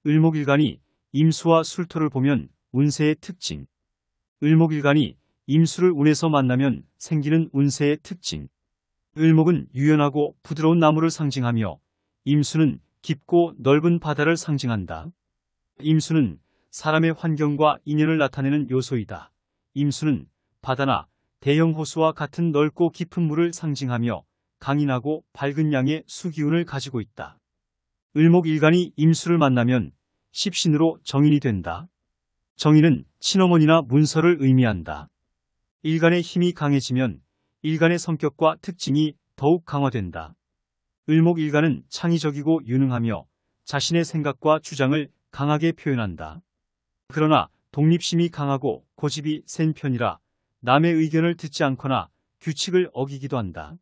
을목일간이 임수와 술토를 보면 운세의 특징. 을목일간이 임수를 운에서 만나면 생기는 운세의 특징. 을목은 유연하고 부드러운 나무를 상징하며 임수는 깊고 넓은 바다를 상징한다. 임수는 사람의 환경과 인연을 나타내는 요소이다. 임수는 바다나 대형 호수와 같은 넓고 깊은 물을 상징하며 강인하고 밝은 양의 수기운을 가지고 있다. 을목일간이 임수를 만나면 십신으로 정인이 된다. 정인은 친어머니나 문서를 의미한다. 일간의 힘이 강해지면 일간의 성격과 특징이 더욱 강화된다. 을목일간은 창의적이고 유능하며 자신의 생각과 주장을 강하게 표현한다. 그러나 독립심이 강하고 고집이 센 편이라 남의 의견을 듣지 않거나 규칙을 어기기도 한다.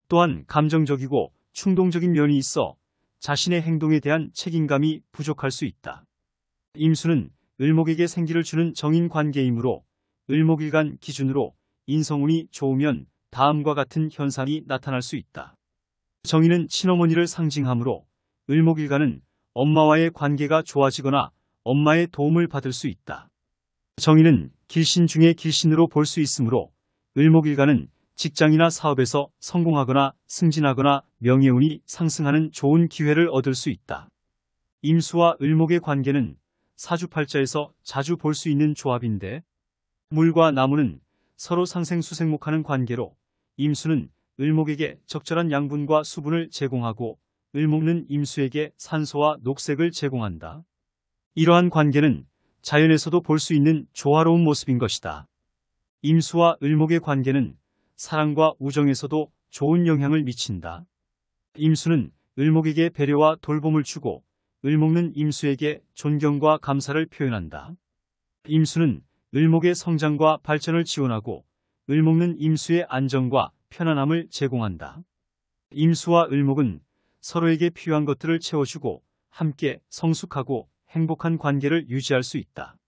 또한 감정적이고 충동적인 면이 있어 자신의 행동에 대한 책임감이 부족할 수 있다. 임수는 을목에게 생기를 주는 정인 관계이므로 을목일간 기준으로 인성운이 좋으면 다음과 같은 현상이 나타날 수 있다. 정인은 친어머니를 상징하므로 을목일간은 엄마와의 관계가 좋아지거나 엄마의 도움을 받을 수 있다. 정인은 길신 중에 길신으로 볼 수 있으므로 을목일간은 직장이나 사업에서 성공하거나 승진하거나 명예운이 상승하는 좋은 기회를 얻을 수 있다. 임수와 을목의 관계는 사주팔자에서 자주 볼 수 있는 조합인데 물과 나무는 서로 상생수생목하는 관계로 임수는 을목에게 적절한 양분과 수분을 제공하고 을목은 임수에게 산소와 녹색을 제공한다. 이러한 관계는 자연에서도 볼 수 있는 조화로운 모습인 것이다. 임수와 을목의 관계는 사랑과 우정에서도 좋은 영향을 미친다. 임수는 을목에게 배려와 돌봄을 주고 을목은 임수에게 존경과 감사를 표현한다. 임수는 을목의 성장과 발전을 지원하고 을목은 임수의 안정과 편안함을 제공한다. 임수와 을목은 서로에게 필요한 것들을 채워주고 함께 성숙하고 행복한 관계를 유지할 수 있다.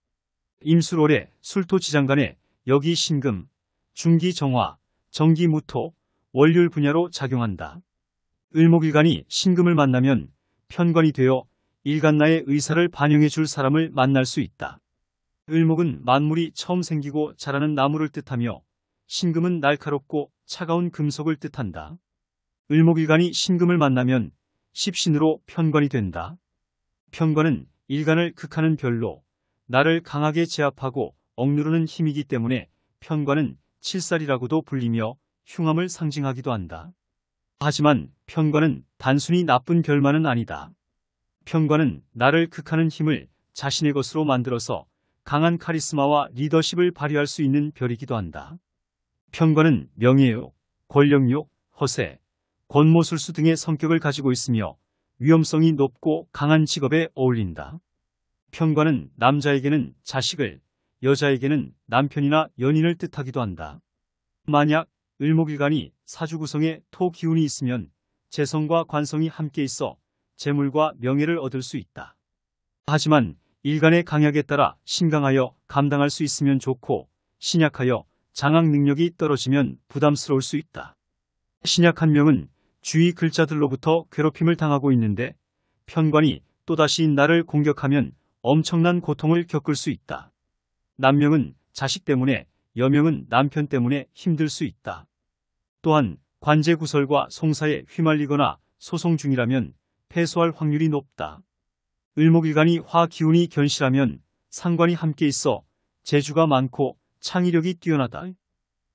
임술월에 술토지장간에 역이 신금, 중기 정화, 정기 무토, 월율 분야로 작용한다. 을목일간이 신금을 만나면 편관이 되어 일간나의 의사를 반영해 줄 사람을 만날 수 있다. 을목은 만물이 처음 생기고 자라는 나무를 뜻하며 신금은 날카롭고 차가운 금속을 뜻한다. 을목일간이 신금을 만나면 십신으로 편관이 된다. 편관은 일간을 극하는 별로, 나를 강하게 제압하고 억누르는 힘이기 때문에 편관은 칠살이라고도 불리며 흉함을 상징하기도 한다. 하지만 편관은 단순히 나쁜 별만은 아니다. 편관은 나를 극하는 힘을 자신의 것으로 만들어서 강한 카리스마와 리더십을 발휘할 수 있는 별이기도 한다. 편관은 명예욕, 권력욕, 허세, 권모술수 등의 성격을 가지고 있으며 위험성이 높고 강한 직업에 어울린다. 편관은 남자에게는 자식을, 여자에게는 남편이나 연인을 뜻하기도 한다. 만약 을목일간이 사주 구성에 토 기운이 있으면 재성과 관성이 함께 있어 재물과 명예를 얻을 수 있다. 하지만 일간의 강약에 따라 신강하여 감당할 수 있으면 좋고 신약하여 장악 능력이 떨어지면 부담스러울 수 있다. 신약 한 명은 주위 글자들로부터 괴롭힘을 당하고 있는데 편관이 또다시 나를 공격하면 엄청난 고통을 겪을 수 있다. 남명은 자식 때문에, 여명은 남편 때문에 힘들 수 있다. 또한 관제구설과 송사에 휘말리거나 소송 중이라면 패소할 확률이 높다. 을목일간이 화기운이 견실하면 상관이 함께 있어 재주가 많고 창의력이 뛰어나다.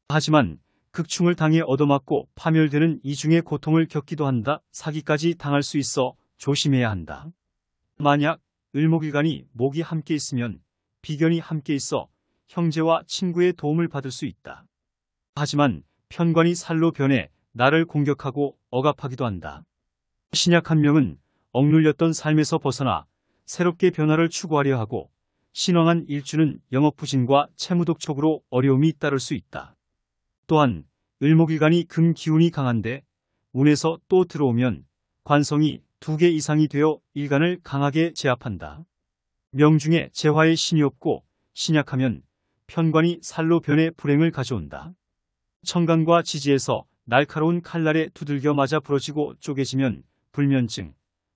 하지만 극충을 당해 얻어맞고 파멸되는 이중의 고통을 겪기도 한다. 사기까지 당할 수 있어 조심해야 한다. 만약 을목일간이 목이 함께 있으면 비견이 함께 있어 형제와 친구의 도움을 받을 수 있다. 하지만 편관이 살로 변해 나를 공격하고 억압하기도 한다. 신약 한 명은 억눌렸던 삶에서 벗어나 새롭게 변화를 추구하려 하고 신왕한 일주는 영업부진과 채무독촉으로 어려움이 따를 수 있다. 또한 을목일간이 금 기운이 강한데 운에서 또 들어오면 관성이 2개 이상이 되어 일간을 강하게 제압한다. 명중에 재화의 신이 없고 신약하면 편관이 살로 변해 불행을 가져온다. 청간과 지지에서 날카로운 칼날에 두들겨 맞아 부러지고 쪼개지면 불면증,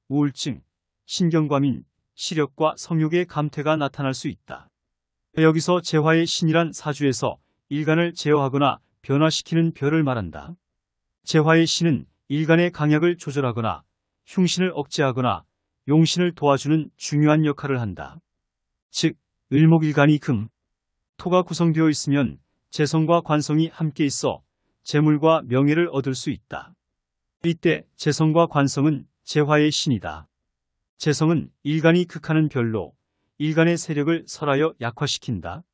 우울증, 신경과민, 시력과 성욕의 감퇴가 나타날 수 있다. 여기서 재화의 신이란 사주에서 일간을 제어하거나 변화시키는 별을 말한다. 재화의 신은 일간의 강약을 조절하거나 흉신을 억제하거나 용신을 도와주는 중요한 역할을 한다. 즉, 을목일간이 금, 토가 구성되어 있으면 재성과 관성이 함께 있어 재물과 명예를 얻을 수 있다. 이때 재성과 관성은 재화의 신이다. 재성은 일간이 극하는 별로 일간의 세력을 설하여 약화시킨다.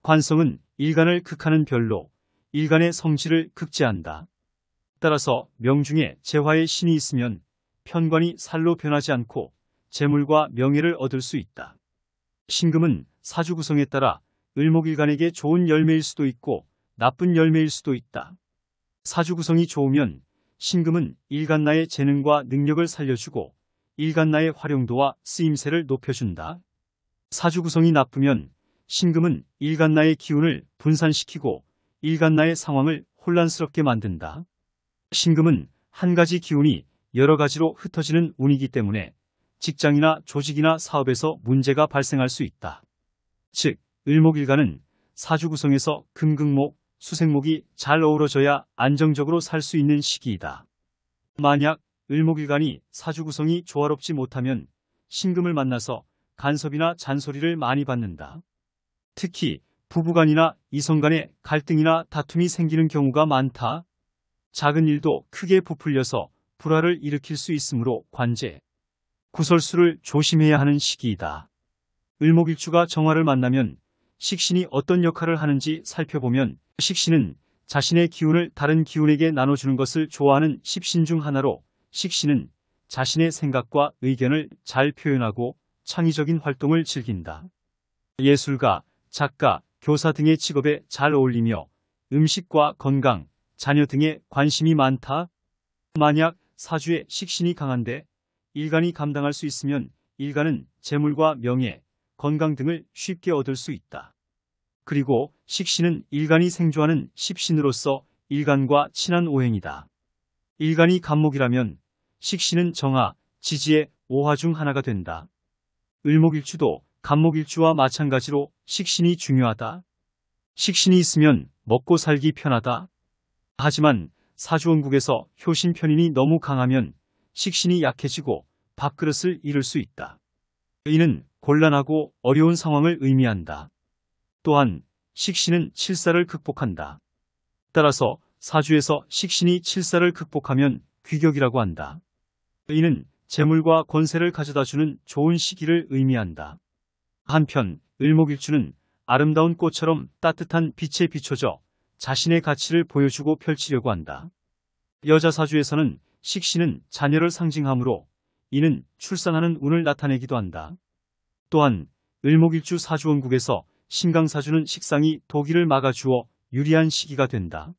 관성은 일간을 극하는 별로 일간의 성질을 극제한다. 따라서 명중에 재화의 신이 있으면 편관이 살로 변하지 않고 재물과 명예를 얻을 수 있다. 신금은 사주 구성에 따라 을목일간에게 좋은 열매일 수도 있고 나쁜 열매일 수도 있다. 사주 구성이 좋으면 신금은 일간나의 재능과 능력을 살려주고 일간나의 활용도와 쓰임새를 높여준다. 사주 구성이 나쁘면 신금은 일간나의 기운을 분산시키고 일간나의 상황을 혼란스럽게 만든다. 신금은 한 가지 기운이 여러 가지로 흩어지는 운이기 때문에 직장이나 조직이나 사업에서 문제가 발생할 수 있다. 즉, 을목일간은 사주 구성에서 금극목, 수생목이 잘 어우러져야 안정적으로 살 수 있는 시기이다. 만약 을목일간이 사주 구성이 조화롭지 못하면 신금을 만나서 간섭이나 잔소리를 많이 받는다. 특히 부부간이나 이성간에 갈등이나 다툼이 생기는 경우가 많다. 작은 일도 크게 부풀려서 불화를 일으킬 수 있으므로 관제, 구설수를 조심해야 하는 시기이다. 을목일주가 정화를 만나면 식신이 어떤 역할을 하는지 살펴보면 식신은 자신의 기운을 다른 기운에게 나눠주는 것을 좋아하는 십신 중 하나로 식신은 자신의 생각과 의견을 잘 표현하고 창의적인 활동을 즐긴다. 예술가, 작가, 교사 등의 직업에 잘 어울리며 음식과 건강, 자녀 등에 관심이 많다. 만약 사주에 식신이 강한데 일간이 감당할 수 있으면 일간은 재물과 명예, 건강 등을 쉽게 얻을 수 있다. 그리고 식신은 일간이 생조하는 십신으로서 일간과 친한 오행이다. 일간이 간목이라면 식신은 정화, 지지의 오화 중 하나가 된다. 을목일주도 간목일주와 마찬가지로 식신이 중요하다. 식신이 있으면 먹고 살기 편하다. 하지만 사주원국에서 효신편인이 너무 강하면 식신이 약해지고 밥그릇을 잃을 수 있다. 이는 곤란하고 어려운 상황을 의미한다. 또한 식신은 칠사를 극복한다. 따라서 사주에서 식신이 칠사를 극복하면 귀격이라고 한다. 이는 재물과 권세를 가져다주는 좋은 시기를 의미한다. 한편 을목일주는 아름다운 꽃처럼 따뜻한 빛에 비춰져 자신의 가치를 보여주고 펼치려고 한다. 여자 사주에서는 식신은 자녀를 상징하므로 이는 출산하는 운을 나타내기도 한다. 또한 을목일주 사주원국에서 신강사주는 식상이 도기를 막아주어 유리한 시기가 된다.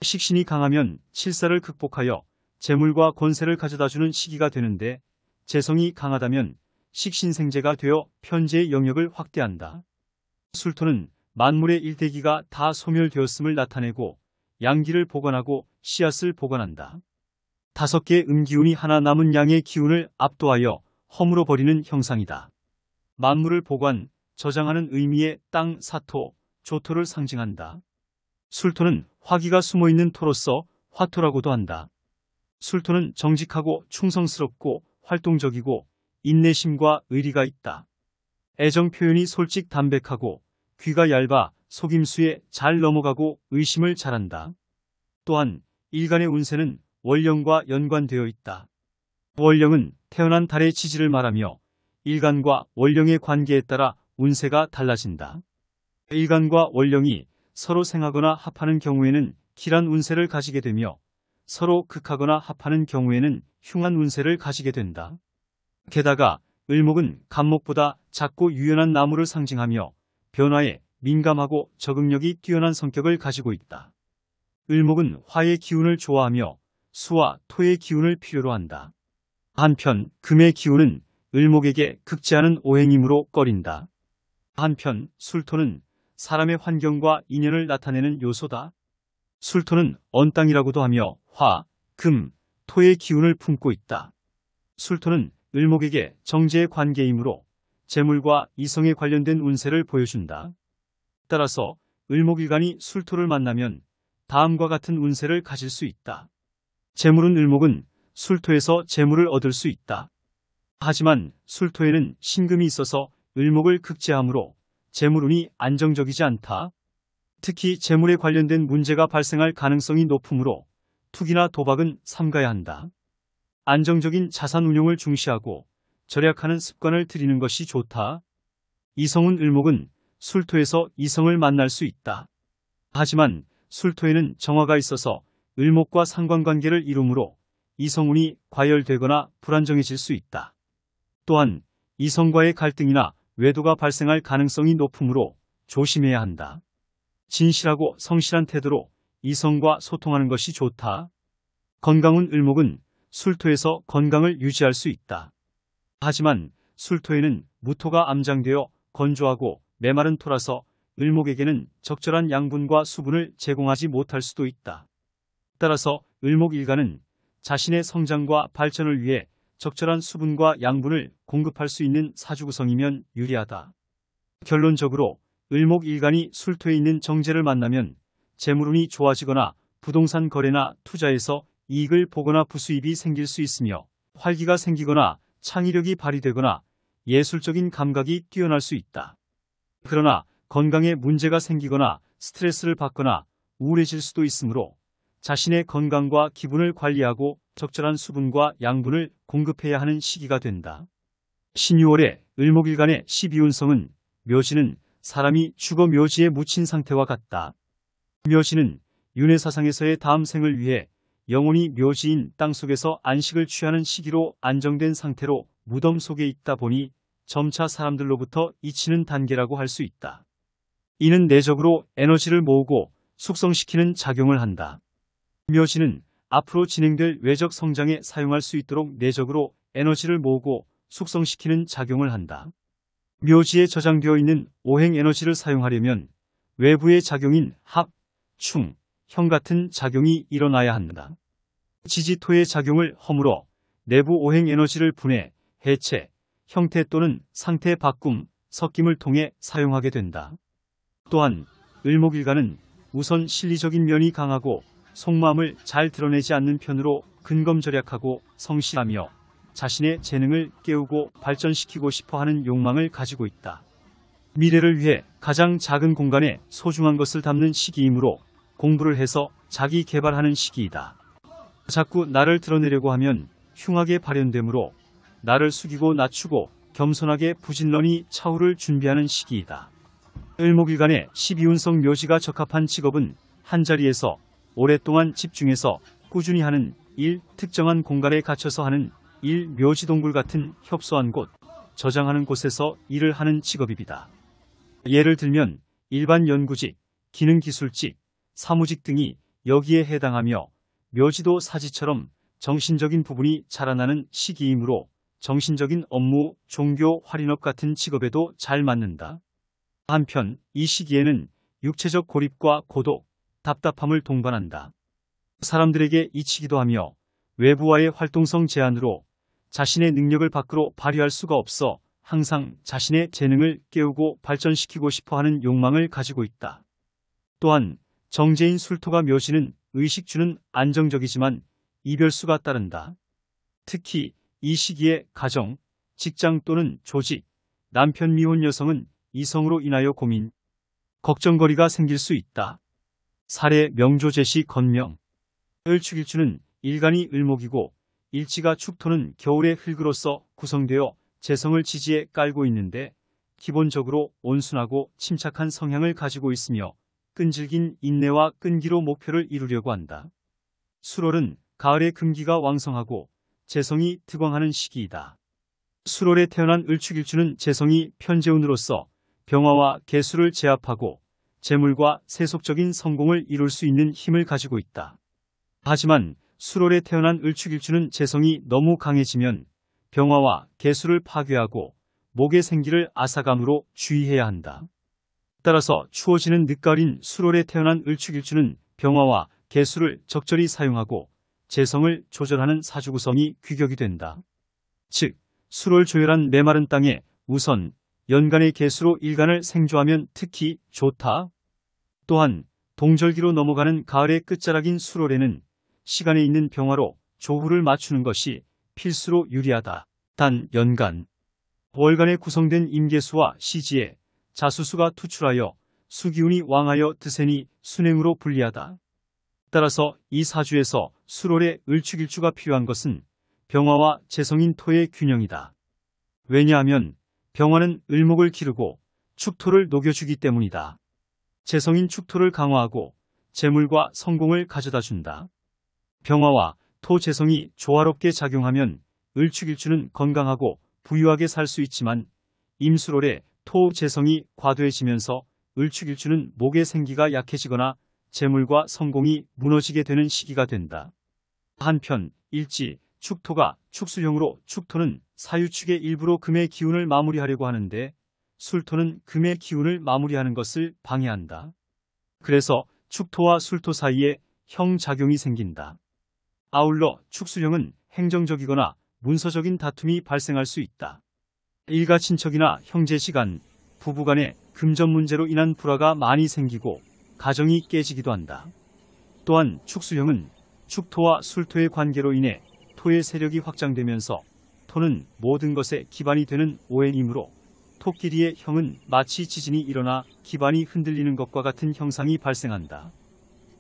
식신이 강하면 칠사를 극복하여 재물과 권세를 가져다주는 시기가 되는데 재성이 강하다면 식신생재가 되어 편재의 영역을 확대한다. 술토는 만물의 일대기가 다 소멸되었음을 나타내고 양기를 보관하고 씨앗을 보관한다. 5개 음기운이 하나 남은 양의 기운을 압도하여 허물어 버리는 형상이다. 만물을 보관, 저장하는 의미의 땅, 사토, 조토를 상징한다. 술토는 화기가 숨어있는 토로서 화토라고도 한다. 술토는 정직하고 충성스럽고 활동적이고 인내심과 의리가 있다. 애정 표현이 솔직 담백하고 귀가 얇아 속임수에 잘 넘어가고 의심을 잘한다. 또한 일간의 운세는 월령과 연관되어 있다. 월령은 태어난 달의 지지를 말하며 일간과 월령의 관계에 따라 운세가 달라진다. 일간과 월령이 서로 생하거나 합하는 경우에는 길한 운세를 가지게 되며 서로 극하거나 합하는 경우에는 흉한 운세를 가지게 된다. 게다가 을목은 간목보다 작고 유연한 나무를 상징하며 변화에 민감하고 적응력이 뛰어난 성격을 가지고 있다. 을목은 화의 기운을 좋아하며 수와 토의 기운을 필요로 한다. 한편 금의 기운은 을목에게 극제하는 오행이므로 꺼린다. 한편 술토는 사람의 환경과 인연을 나타내는 요소다. 술토는 언땅이라고도 하며 화, 금, 토의 기운을 품고 있다. 술토는 을목에게 정제의 관계이므로 재물과 이성에 관련된 운세를 보여준다. 따라서 을목일간이 술토를 만나면 다음과 같은 운세를 가질 수 있다. 재물은 을목은 술토에서 재물을 얻을 수 있다. 하지만 술토에는 신금이 있어서 을목을 극제하므로 재물운이 안정적이지 않다. 특히 재물에 관련된 문제가 발생할 가능성이 높으므로 투기나 도박은 삼가야 한다. 안정적인 자산 운용을 중시하고 절약하는 습관을 들이는 것이 좋다. 이성운 을목은 술토에서 이성을 만날 수 있다. 하지만 술토에는 정화가 있어서 을목과 상관관계를 이루므로 이성운이 과열되거나 불안정해질 수 있다. 또한 이성과의 갈등이나 외도가 발생할 가능성이 높으므로 조심해야 한다. 진실하고 성실한 태도로 이성과 소통하는 것이 좋다. 건강운 을목은 술토에서 건강을 유지할 수 있다. 하지만 술토에는 무토가 암장되어 건조하고 메마른 토라서 을목에게는 적절한 양분과 수분을 제공하지 못할 수도 있다. 따라서 을목일간은 자신의 성장과 발전을 위해 적절한 수분과 양분을 공급할 수 있는 사주구성이면 유리하다. 결론적으로 을목일간이 술토에 있는 정제를 만나면 재물운이 좋아지거나 부동산 거래나 투자에서 이익을 보거나 부수입이 생길 수 있으며 활기가 생기거나 창의력이 발휘되거나 예술적인 감각이 뛰어날 수 있다. 그러나 건강에 문제가 생기거나 스트레스를 받거나 우울해질 수도 있으므로 자신의 건강과 기분을 관리하고 적절한 수분과 양분을 공급해야 하는 시기가 된다. 신유월의 을목일간의 12운성은 묘지는 사람이 죽어 묘지에 묻힌 상태와 같다. 묘지는 윤회사상에서의 다음 생을 위해 영혼이 묘지인 땅속에서 안식을 취하는 시기로 안정된 상태로 무덤 속에 있다 보니 점차 사람들로부터 잊히는 단계라고 할 수 있다. 이는 내적으로 에너지를 모으고 숙성시키는 작용을 한다. 묘지는 앞으로 진행될 외적 성장에 사용할 수 있도록 내적으로 에너지를 모으고 숙성시키는 작용을 한다. 묘지에 저장되어 있는 오행 에너지를 사용하려면 외부의 작용인 합, 충, 형 같은 작용이 일어나야 한다. 지지토의 작용을 허물어 내부 오행 에너지를 분해, 해체, 형태 또는 상태 바꿈, 섞임을 통해 사용하게 된다. 또한 을목일간은 우선 실리적인 면이 강하고 속마음을 잘 드러내지 않는 편으로 근검절약하고 성실하며 자신의 재능을 깨우고 발전시키고 싶어하는 욕망을 가지고 있다. 미래를 위해 가장 작은 공간에 소중한 것을 담는 시기이므로 공부를 해서 자기 개발하는 시기이다. 자꾸 나를 드러내려고 하면 흉하게 발현되므로 나를 숙이고 낮추고 겸손하게 부진런히 차후를 준비하는 시기이다. 을목일간의 12운성 묘지가 적합한 직업은 한자리에서 오랫동안 집중해서 꾸준히 하는 일, 특정한 공간에 갇혀서 하는 일, 묘지동굴 같은 협소한 곳, 저장하는 곳에서 일을 하는 직업입니다. 예를 들면 일반 연구직, 기능기술직, 사무직 등이 여기에 해당하며 묘지도 사지처럼 정신적인 부분이 자라나는 시기이므로 정신적인 업무, 종교, 할인업 같은 직업에도 잘 맞는다. 한편 이 시기에는 육체적 고립과 고독, 답답함을 동반한다. 사람들에게 잊히기도 하며 외부와의 활동성 제한으로 자신의 능력을 밖으로 발휘할 수가 없어 항상 자신의 재능을 깨우고 발전시키고 싶어하는 욕망을 가지고 있다. 또한 정제인 술토가 묘지는 의식주는 안정적이지만 이별수가 따른다. 특히 이 시기에 가정, 직장 또는 조직, 남편 미혼 여성은 이성으로 인하여 고민, 걱정거리가 생길 수 있다. 사례 명조제시 건명. 을축일주는 일간이 을목이고 일지가 축토는 겨울의 흙으로서 구성되어 재성을 지지에 깔고 있는데 기본적으로 온순하고 침착한 성향을 가지고 있으며 끈질긴 인내와 끈기로 목표를 이루려고 한다. 술월은 가을에 금기가 왕성하고 재성이 득왕하는 시기이다. 술월에 태어난 을축일주는 재성이 편재운으로서 병화와 개수를 제압하고 재물과 세속적인 성공을 이룰 수 있는 힘을 가지고 있다. 하지만 술월에 태어난 을축일주는 재성이 너무 강해지면 병화와 개수를 파괴하고 목의 생기를 앗아감으로 주의해야 한다. 따라서 추워지는 늦가을인 술월에 태어난 을축일주는 병화와 개수를 적절히 사용하고 재성을 조절하는 사주구성이 규격이 된다. 즉, 수월 조열한 메마른 땅에 우선 연간의 개수로 일간을 생조하면 특히 좋다. 또한 동절기로 넘어가는 가을의 끝자락인 수월에는 시간에 있는 병화로 조후를 맞추는 것이 필수로 유리하다. 단 연간, 월간에 구성된 임계수와 시지에 자수수가 투출하여 수기운이 왕하여 드세니 순행으로 불리하다. 따라서 이 사주에서 수월에 을축일주가 필요한 것은 병화와 재성인 토의 균형이다. 왜냐하면 병화는 을목을 기르고 축토를 녹여주기 때문이다. 재성인 축토를 강화하고 재물과 성공을 가져다 준다. 병화와 토 재성이 조화롭게 작용하면 을축일주는 건강하고 부유하게 살 수 있지만 임술월에 토 재성이 과도해지면서 을축일주는 목의 생기가 약해지거나 재물과 성공이 무너지게 되는 시기가 된다. 한편 일지, 축토가 축술형으로 축토는 사유축의 일부로 금의 기운을 마무리하려고 하는데 술토는 금의 기운을 마무리하는 것을 방해한다. 그래서 축토와 술토 사이에 형작용이 생긴다. 아울러 축술형은 행정적이거나 문서적인 다툼이 발생할 수 있다. 일가 친척이나 형제지간, 부부간의 금전 문제로 인한 불화가 많이 생기고 가정이 깨지기도 한다. 또한 축술형은 축토와 술토의 관계로 인해 토의 세력이 확장되면서 토는 모든 것의 기반이 되는 오행이므로 토끼리의 형은 마치 지진이 일어나 기반이 흔들리는 것과 같은 현상이 발생한다.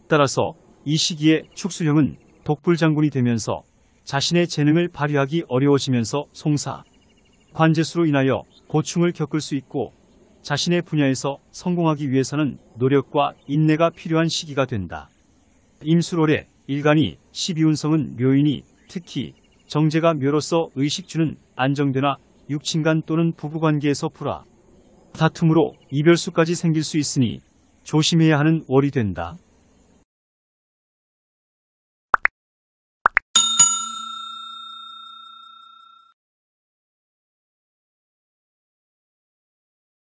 따라서 이 시기에 축술형은 독불장군이 되면서 자신의 재능을 발휘하기 어려워지면서 송사, 관제수로 인하여 고충을 겪을 수 있고 자신의 분야에서 성공하기 위해서는 노력과 인내가 필요한 시기가 된다. 임술월에 일간이 12운성은 묘인이 특히 정제가 묘로서 의식주는 안정되나 육친간 또는 부부관계에서 불화, 다툼으로 이별수까지 생길 수 있으니 조심해야 하는 월이 된다.